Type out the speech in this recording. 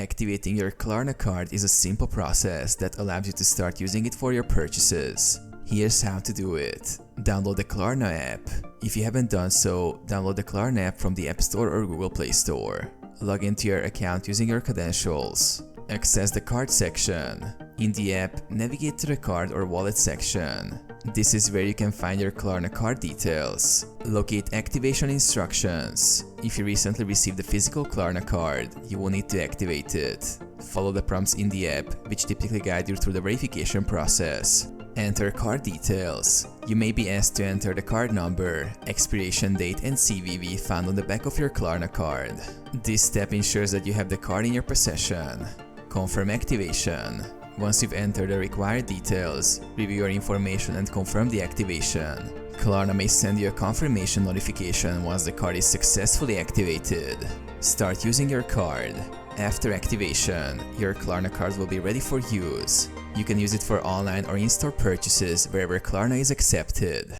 Activating your Klarna card is a simple process that allows you to start using it for your purchases. Here's how to do it. Download the Klarna app. If you haven't done so, download the Klarna app from the App Store or Google Play Store. Log into your account using your credentials. Access the card section. In the app, navigate to the card or wallet section. This is where you can find your Klarna card details. Locate activation instructions. If you recently received a physical Klarna card, you will need to activate it. Follow the prompts in the app, which typically guide you through the verification process. Enter card details. You may be asked to enter the card number, expiration date and CVV found on the back of your Klarna card. This step ensures that you have the card in your possession. Confirm activation. Once you've entered the required details, review your information and confirm the activation. Klarna may send you a confirmation notification once the card is successfully activated. Start using your card. After activation, your Klarna card will be ready for use. You can use it for online or in-store purchases wherever Klarna is accepted.